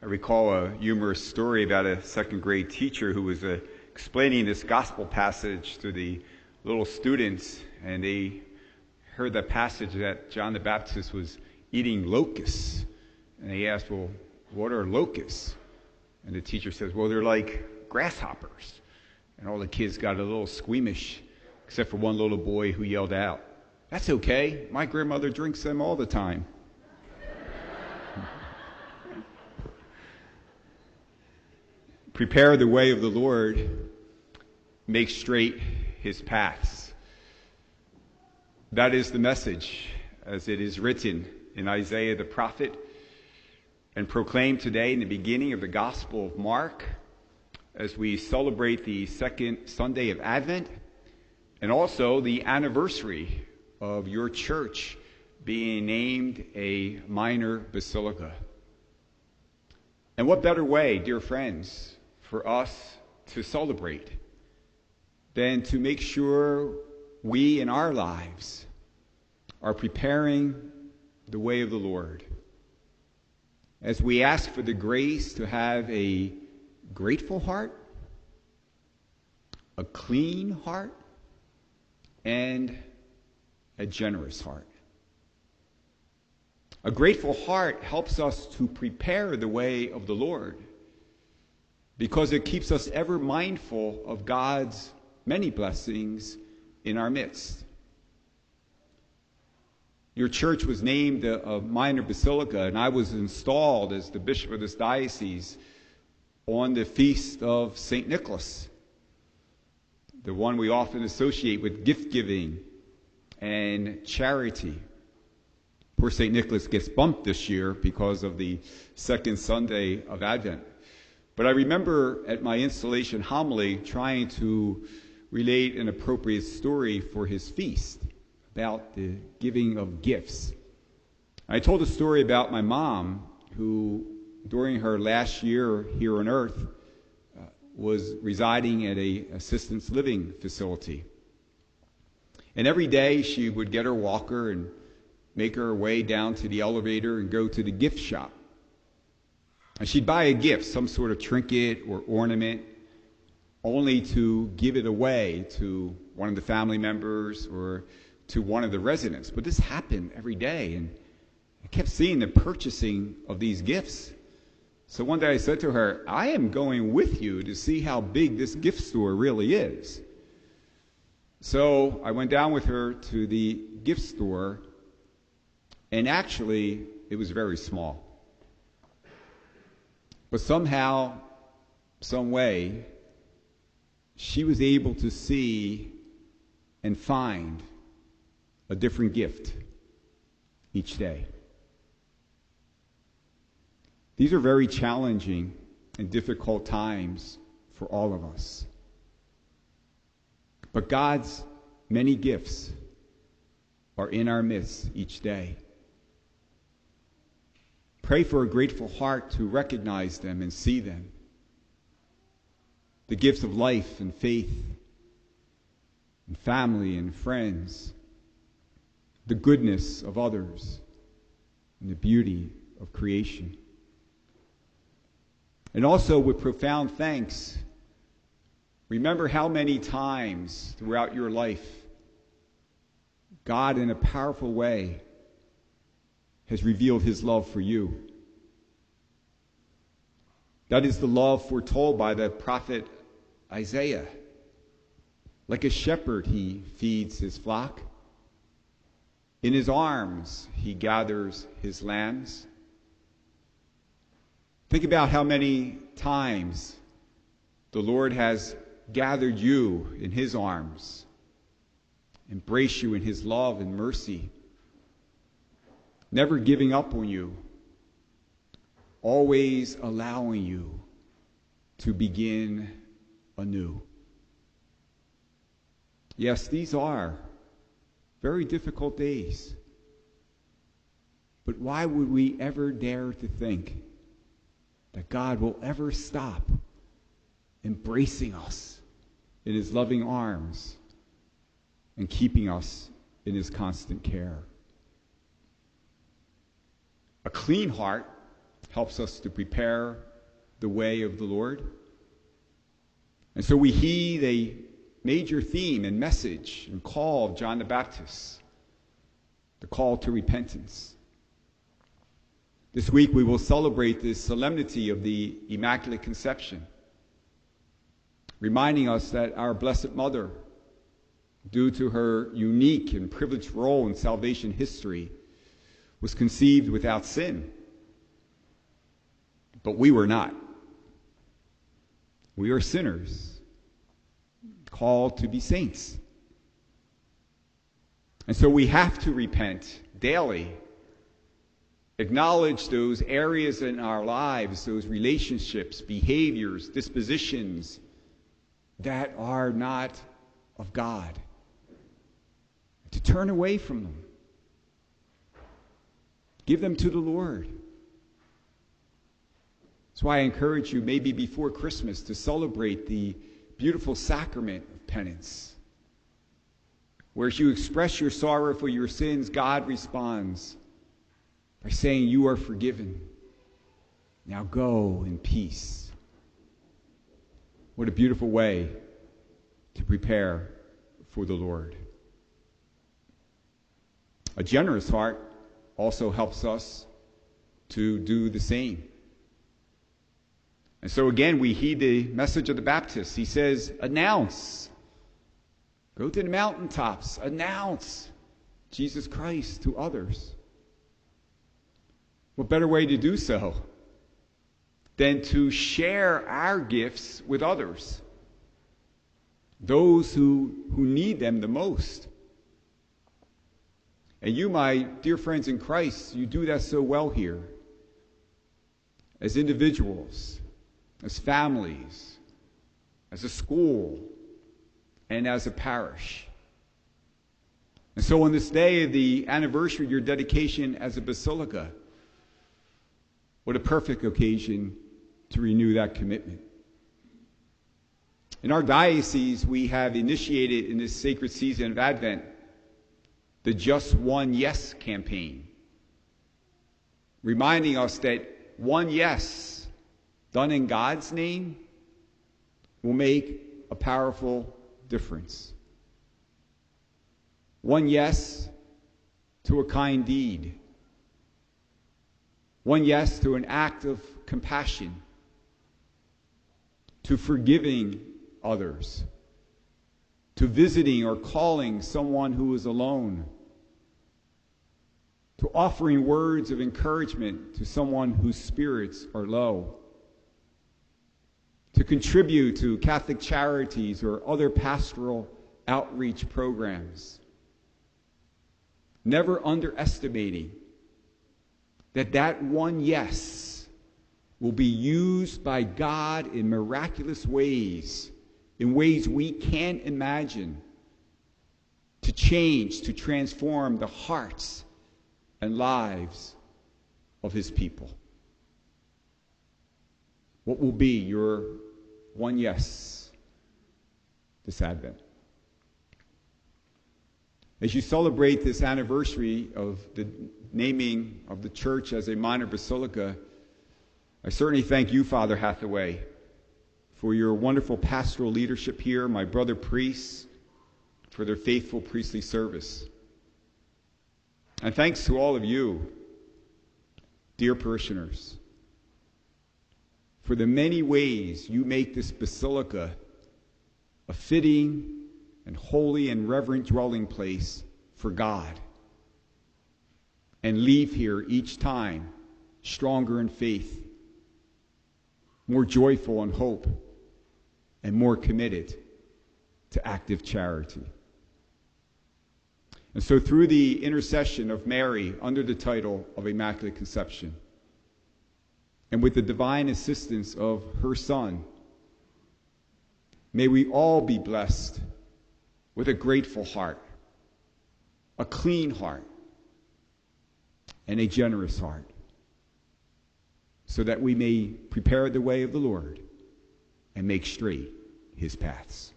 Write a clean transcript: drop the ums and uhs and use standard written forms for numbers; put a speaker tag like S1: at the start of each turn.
S1: I recall a humorous story about a second grade teacher who was explaining this gospel passage to the little students, and they heard the passage that John the Baptist was eating locusts. And they asked, well, what are locusts? And the teacher says, well, they're like grasshoppers. And all the kids got a little squeamish, except for one little boy who yelled out, that's okay, my grandmother drinks them all the time. Prepare the way of the Lord, make straight his paths. That is the message as it is written in Isaiah the prophet and proclaimed today in the beginning of the Gospel of Mark as we celebrate the second Sunday of Advent and also the anniversary of your church being named a minor basilica. And what better way, dear friends, for us to celebrate than to make sure we in our lives are preparing the way of the Lord. As we ask for the grace to have a grateful heart, a clean heart, and a generous heart. A grateful heart helps us to prepare the way of the Lord because it keeps us ever mindful of God's many blessings in our midst. Your church was named a minor basilica, and I was installed as the bishop of this diocese on the feast of St. Nicholas, the one we often associate with gift-giving and charity. Poor St. Nicholas gets bumped this year because of the second Sunday of Advent. But I remember at my installation homily trying to relate an appropriate story for his feast about the giving of gifts. I told a story about my mom who, during her last year here on earth, was residing at a assistance living facility. And every day she would get her walker and make her way down to the elevator and go to the gift shop. And she'd buy a gift, some sort of trinket or ornament, only to give it away to one of the family members or to one of the residents. But this happened every day, and I kept seeing the purchasing of these gifts. So one day I said to her, I am going with you to see how big this gift store really is. So I went down with her to the gift store, and actually it was very small. But somehow, some way, she was able to see and find a different gift each day. These are very challenging and difficult times for all of us. But God's many gifts are in our midst each day. Pray for a grateful heart to recognize them and see them. The gifts of life and faith and family and friends, the goodness of others and the beauty of creation. And also with profound thanks, remember how many times throughout your life God in a powerful way has revealed his love for you. That is the love foretold by the prophet Isaiah. Like a shepherd, he feeds his flock. In his arms, he gathers his lambs. Think about how many times the Lord has gathered you in his arms, embraced you in his love and mercy, never giving up on you, always allowing you to begin anew. Yes, these are very difficult days. But why would we ever dare to think that God will ever stop embracing us in his loving arms and keeping us in his constant care? A clean heart helps us to prepare the way of the Lord. And so we heed a major theme and message and call of John the Baptist, the call to repentance. This week we will celebrate the solemnity of the Immaculate Conception, reminding us that our Blessed Mother, due to her unique and privileged role in salvation history, was conceived without sin. But we were not. We are sinners, called to be saints. And so we have to repent daily, acknowledge those areas in our lives, those relationships, behaviors, dispositions that are not of God, to turn away from them. Give them to the Lord. That's why I encourage you, maybe before Christmas, to celebrate the beautiful sacrament of penance, where as you express your sorrow for your sins, God responds by saying, "You are forgiven. Now go in peace." What a beautiful way to prepare for the Lord. A generous heart also helps us to do the same. And so again, we heed the message of the Baptist. He says, announce. Go to the mountaintops. Announce Jesus Christ to others. What better way to do so than to share our gifts with others, those who need them the most. And you, my dear friends in Christ, you do that so well here, as individuals, as families, as a school, and as a parish. And so on this day of the anniversary of your dedication as a basilica, what a perfect occasion to renew that commitment. In our diocese, we have initiated in this sacred season of Advent the Just One Yes campaign, reminding us that one yes done in God's name will make a powerful difference. One yes to a kind deed. One yes to an act of compassion, to forgiving others, to visiting or calling someone who is alone, to offering words of encouragement to someone whose spirits are low, to contribute to Catholic charities or other pastoral outreach programs. Never underestimating that one yes will be used by God in miraculous ways, in ways we can't imagine, to change, to transform the hearts and lives of his people. What will be your one yes this Advent? As you celebrate this anniversary of the naming of the church as a minor basilica, I certainly thank you, Father Hathaway, for your wonderful pastoral leadership here, my brother priests, for their faithful priestly service. And thanks to all of you, dear parishioners, for the many ways you make this basilica a fitting and holy and reverent dwelling place for God, and leave here each time stronger in faith, more joyful in hope, and more committed to active charity. And so through the intercession of Mary under the title of Immaculate Conception, and with the divine assistance of her Son, may we all be blessed with a grateful heart, a clean heart, and a generous heart, so that we may prepare the way of the Lord and make straight his paths.